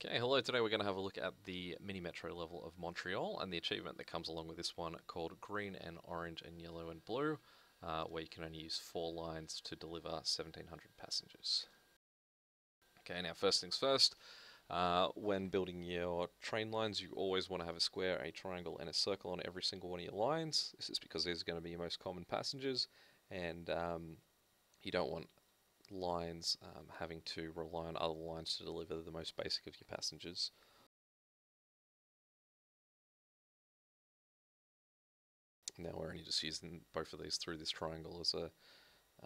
Okay, hello. Today we're going to have a look at the mini metro level of Montreal and the achievement that comes along with this one called Green and Orange and Yellow and Blue, where you can only use 4 lines to deliver 1,700 passengers. Okay, now first things first, when building your train lines, you always want to have a square, a triangle, and a circle on every single one of your lines. This is because these are going to be your most common passengers, and you don't want lines having to rely on other lines to deliver the most basic of your passengers. Now we're only just using both of these through this triangle as a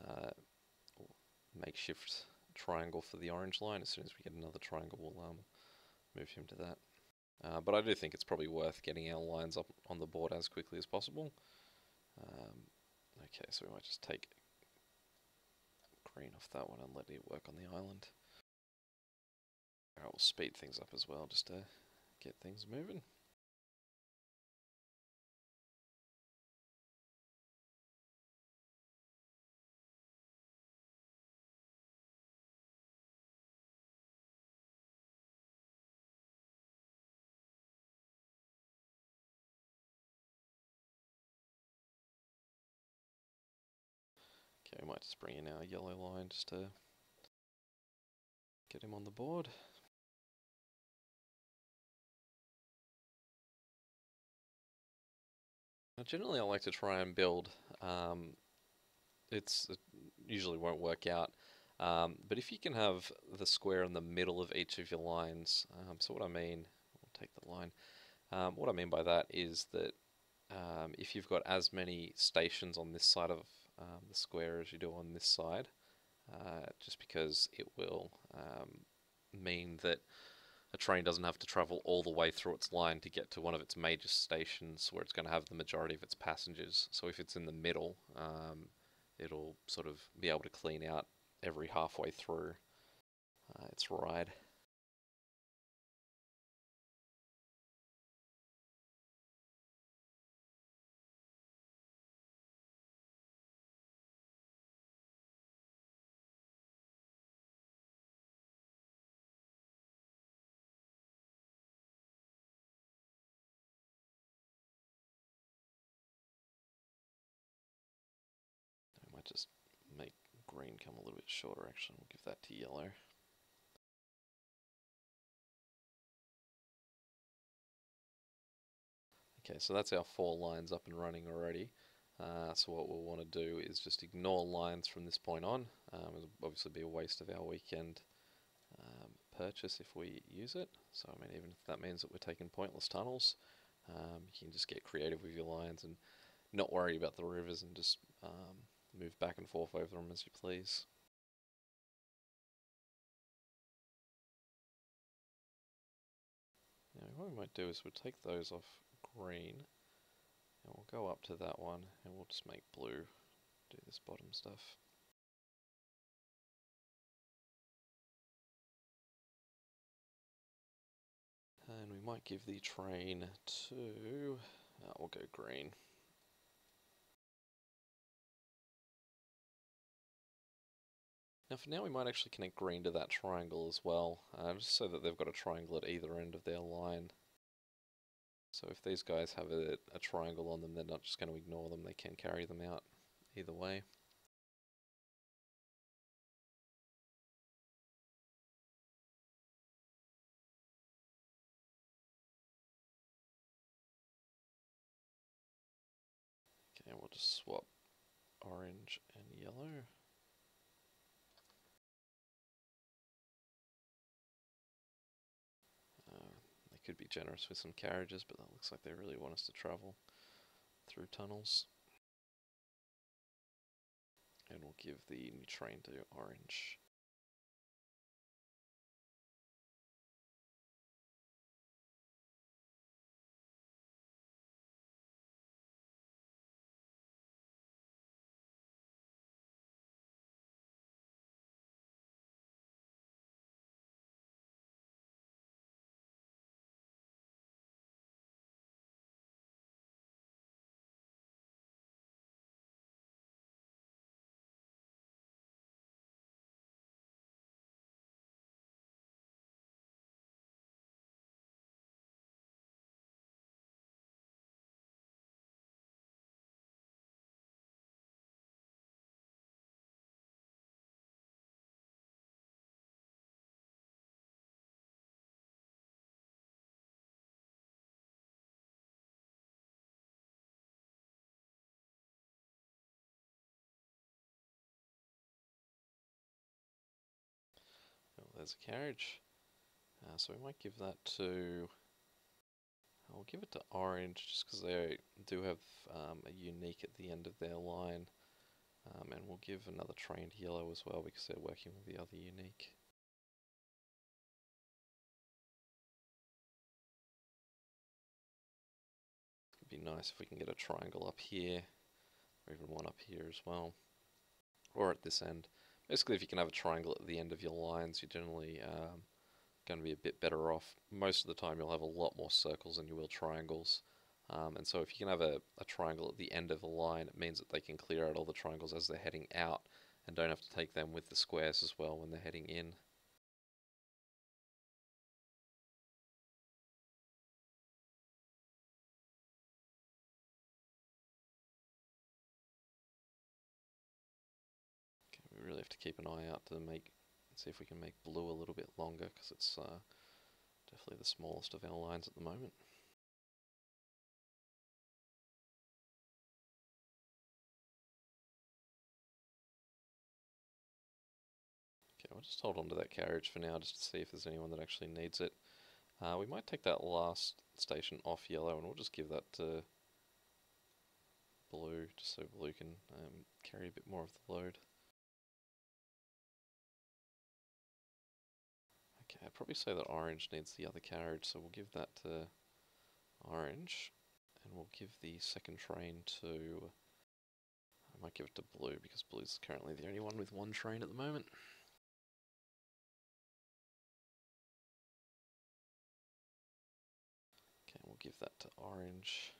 uh, makeshift triangle for the orange line. As soon as we get another triangle, we'll move him to that. But I do think it's probably worth getting our lines up on the board as quickly as possible. Okay, so we might just take green off that one and let it work on the island. Alright, we'll speed things up as well just to get things moving. Okay, we might just bring in our yellow line just to get him on the board. Now, generally I like to try and build, it usually won't work out, but if you can have the square in the middle of each of your lines, so what I mean, I'll take the line, what I mean by that is that if you've got as many stations on this side of the square as you do on this side, just because it will mean that a train doesn't have to travel all the way through its line to get to one of its major stations where it's going to have the majority of its passengers. So if it's in the middle, it'll sort of be able to clean out every halfway through its ride. I might just make green come a little bit shorter actually, we'll give that to yellow. Okay, so that's our 4 lines up and running already. So what we'll want to do is just ignore lines from this point on. It'll obviously be a waste of our weekend purchase if we use it. So I mean, even if that means that we're taking pointless tunnels, you can just get creative with your lines and not worry about the rivers and just move back and forth over them as you please. Now what we might do is we'll take those off green and we'll go up to that one and we'll just make blue do this bottom stuff. And we might give the train to, we'll go green. Now for now we might actually connect green to that triangle as well, just so that they've got a triangle at either end of their line. So if these guys have a triangle on them, they're not just going to ignore them, they can carry them out either way. Okay, we'll just swap orange and yellow. They could be generous with some carriages, but that looks like they really want us to travel through tunnels. And we'll give the new train to orange. there's a carriage. So we might give that to, I'll give it to orange just because they do have a unique at the end of their line. And we'll give another train to yellow as well because they're working with the other unique. It'd be nice if we can get a triangle up here, or even one up here as well, or at this end. Basically, if you can have a triangle at the end of your lines, you're generally going to be a bit better off. Most of the time you'll have a lot more circles than you will triangles. And so if you can have a triangle at the end of a line, it means that they can clear out all the triangles as they're heading out and don't have to take them with the squares as well when they're heading in. Okay, we really have to keep an eye out to see if we can make blue a little bit longer because it's definitely the smallest of our lines at the moment. Okay, we'll just hold on to that carriage for now just to see if there's anyone that actually needs it. We might take that last station off yellow and we'll just give that to blue just so blue can carry a bit more of the load. Okay, I'd probably say that orange needs the other carriage, so we'll give that to orange and we'll give the second train to, I might give it to blue because blue's currently the only one with one train at the moment. Okay, we'll give that to orange.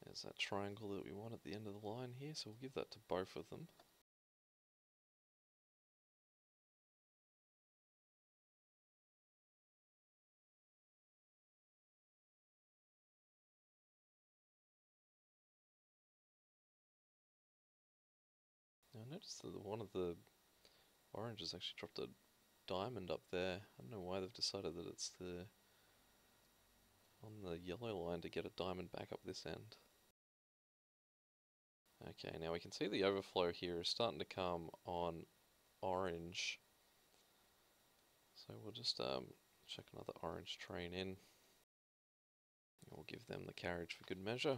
There's that triangle that we want at the end of the line here, so we'll give that to both of them. Now notice that one of the oranges actually dropped a diamond up there. I don't know why they've decided that it's on the yellow line to get a diamond back up this end. Okay, now we can see the overflow here is starting to come on orange. So we'll just check another orange train in. We'll give them the carriage for good measure.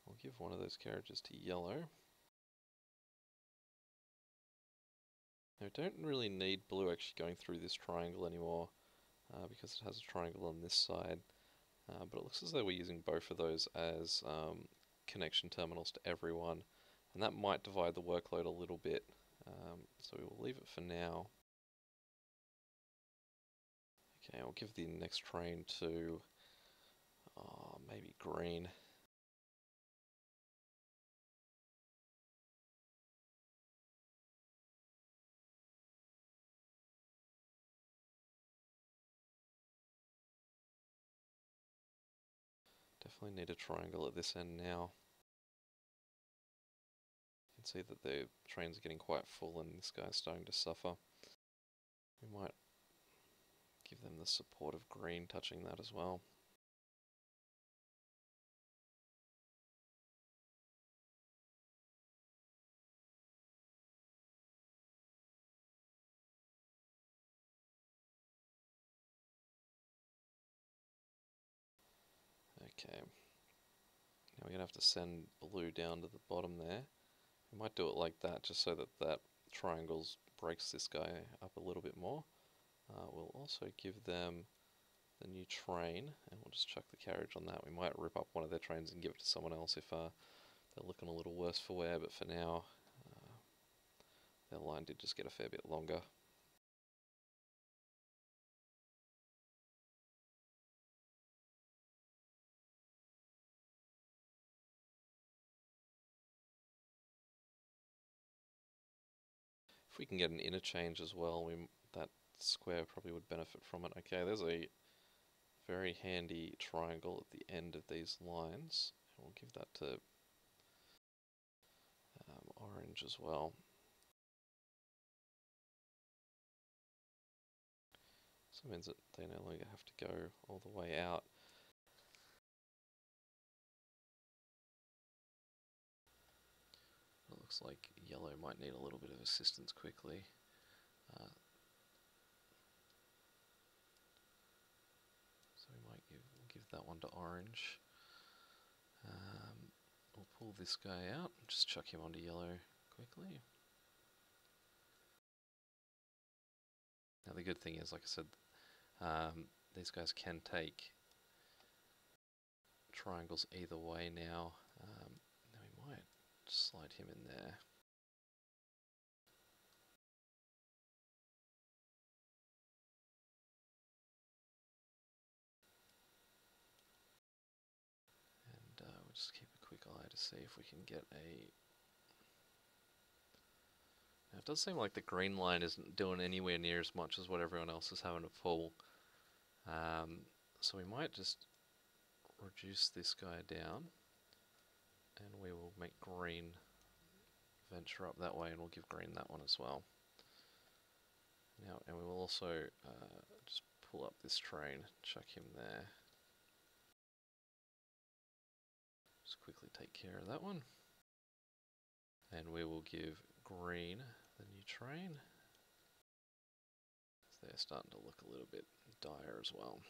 We'll give one of those carriages to yellow. Now we don't really need blue actually going through this triangle anymore because it has a triangle on this side. But it looks as though we're using both of those as connection terminals to everyone, and that might divide the workload a little bit, so we will leave it for now. Okay, I'll give the next train to maybe green. Definitely need a triangle at this end now. You can see that the trains are getting quite full and this guy's starting to suffer. We might give them the support of green touching that as well. Okay, now we're going to have to send blue down to the bottom there. We might do it like that just so that that triangle breaks this guy up a little bit more. We'll also give them the new train, and we'll just chuck the carriage on that. We might rip up one of their trains and give it to someone else if they're looking a little worse for wear, but for now, their line did just get a fair bit longer. If we can get an interchange as well, that square probably would benefit from it. Okay, there's a very handy triangle at the end of these lines. We'll give that to orange as well. So it means that they no longer have to go all the way out. It looks like yellow might need a little bit of assistance quickly. So we might give that one to orange. We'll pull this guy out and just chuck him onto yellow quickly. Now the good thing is, like I said, these guys can take triangles either way now. Now we might slide him in there. And we'll just keep a quick eye to see if we can get a... Now it does seem like the green line isn't doing anywhere near as much as what everyone else is having to pull. So we might just reduce this guy down, and we will make green venture up that way, and we'll give green that one as well. Now, and we will also just pull up this train, chuck him there. Just quickly take care of that one. And we will give green the new train. They're starting to look a little bit dire as well.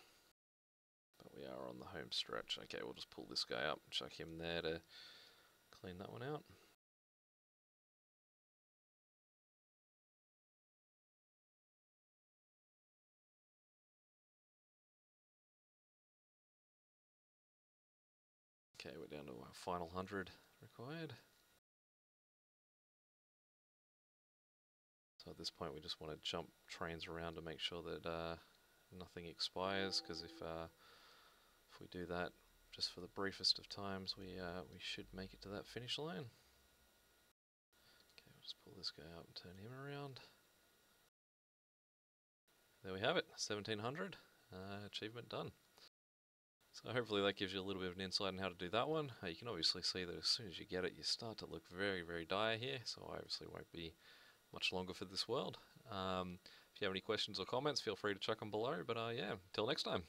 But we are on the home stretch. Okay, we'll just pull this guy up and chuck him there to clean that one out. Okay, we're down to our final 100 required. So at this point we just want to jump trains around to make sure that nothing expires, because if we do that just for the briefest of times, we should make it to that finish line. Okay, we'll just pull this guy up and turn him around. There we have it, 1700, achievement done. So hopefully that gives you a little bit of an insight on how to do that one. You can obviously see that as soon as you get it, you start to look very, very dire here, so I obviously won't be much longer for this world. If you have any questions or comments, feel free to chuck them below, but yeah, until next time.